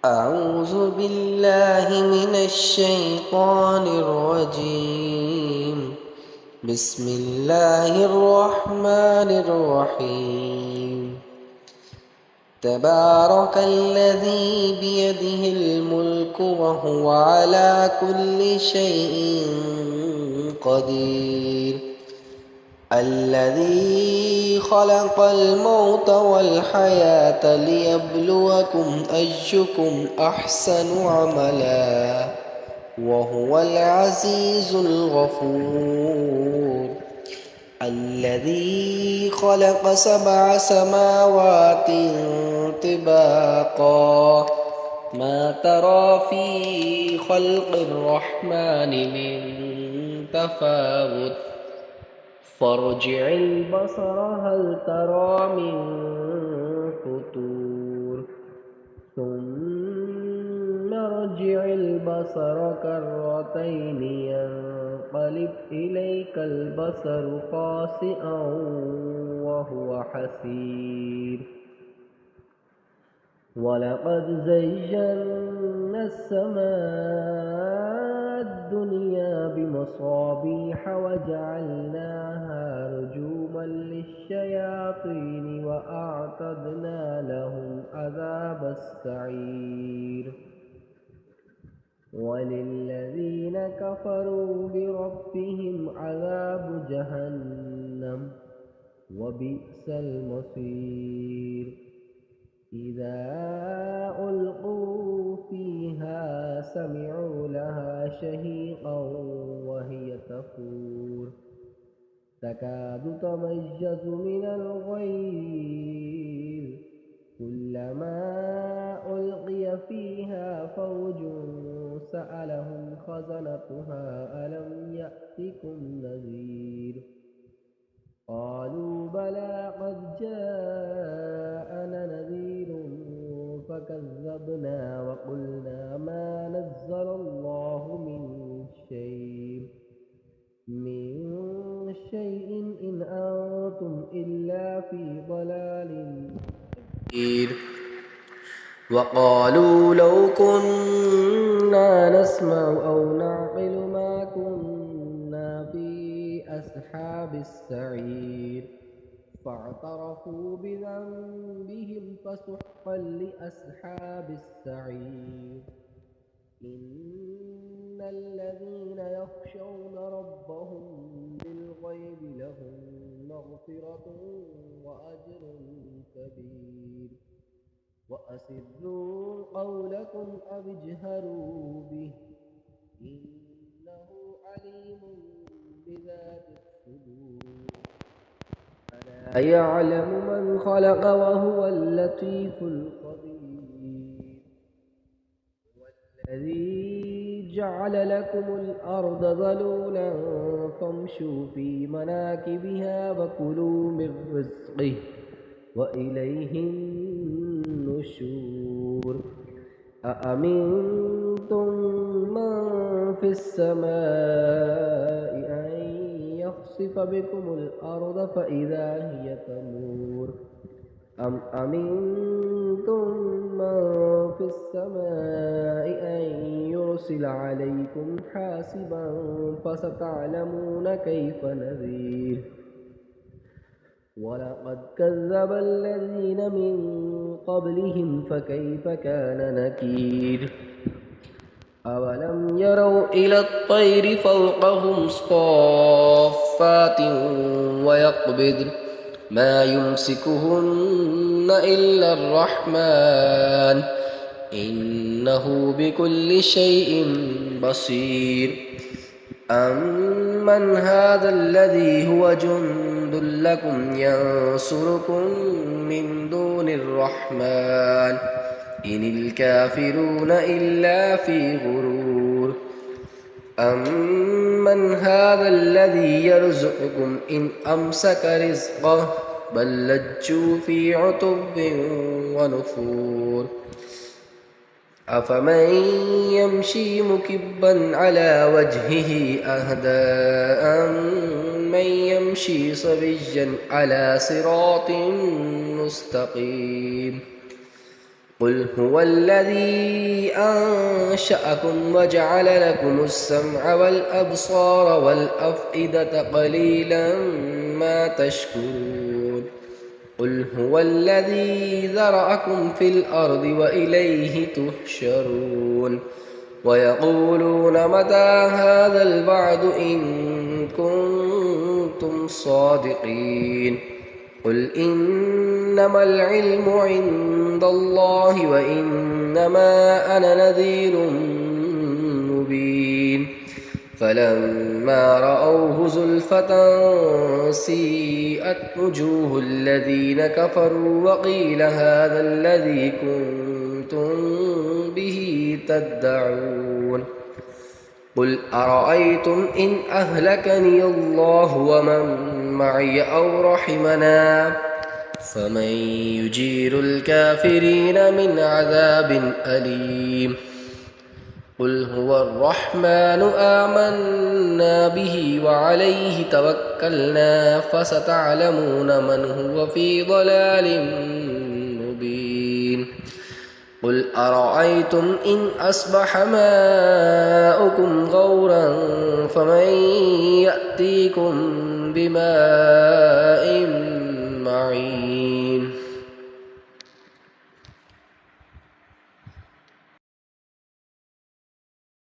أعوذ بالله من الشيطان الرجيم. بسم الله الرحمن الرحيم. تبارك الذي بيده الملك وهو على كل شيء قدير. الذي خلق الموت والحياة ليبلوكم أيكم أحسن عملا وهو العزيز الغفور. الذي خلق 7 سماوات طباقا ما ترى في خلق الرحمن من تفاوت فارجع البصر هل ترى من فطور ثم ارجع البصر كرتين ينقلب إليك البصر خاسئا وهو حسير. ولقد زينا السماء الدنيا بمصابيح وجعلناها رجوما للشياطين وأعتدنا لهم عذاب السعير. وللذين كفروا بربهم عذاب جهنم وبئس المصير. إذا ألقوا فيها سمعوا لها شهيقا وهي تفور تكاد تميز من الغيظ كلما ألقي فيها فوج سألهم خزنتها ألم يأتكم نذير قالوا بلى قد جاءنا نذير فكذبنا وقلنا ما نزل الله من شيء إن أنتم إلا في ضلال كبير. وقالوا لو كنا نسمع أو نعقل ما كنا في أصحاب السعير فاعترفوا بذنبهم فسحقا لأصحاب السعير. إن الذين يخشون ربهم بالغيب لهم مغفرة وأجر كبير. وأسروا قولكم أو اجهروا به إنه عليم بذات الصدور. ألا يعلم من خلق وهو اللطيف الخبير. والذي جعل لكم الأرض ذلولا فامشوا في مناكبها وكلوا من رزقه وإليه النشور. أأمنتم من في السماء أن يخسف بكم الأرض فإذا هي تمور أم أمنتم من في السماء أن يرسل عليكم حاسبا فستعلمون كيف نذير. ولقد كذب الذين من قبلهم فكيف كان نكير. أولم يروا إلى الطير فوقهم صافات ويقبض ما يمسكهن إلا الرحمن إنه بكل شيء بصير. أمن هذا الذي هو جند لكم ينصركم من دون الرحمن إن الكافرون إلا في غرور. أمن هذا الذي يرزقكم إن أمسك رزقه بل لجوا في عتب ونفور. أفمن يمشي مكبا على وجهه أهدى أمن يمشي صبيا على صراط مستقيم. قل هو الذي أنشأكم وجعل لكم السمع والأبصار والأفئدة قليلا ما تشكرون قل هو الذي ذرأكم في الأرض وإليه تحشرون ويقولون متى هذا الوعد إن كنتم صادقين قل إنما العلم عند الله وإنما أنا نذير مبين فلما رأوه زلفة سيئت وجوه الذين كفروا وقيل هذا الذي كنتم به تدعون قل أرأيتم إن أهلكني الله ومن معي أو رحمنا فمن يجير الكافرين من عذاب أليم قل هو الرحمن آمنا به وعليه توكلنا فستعلمون من هو في ضلال مبين قل أرأيتم إن أصبح ماؤكم غورا فمن يأتيكم بماء معين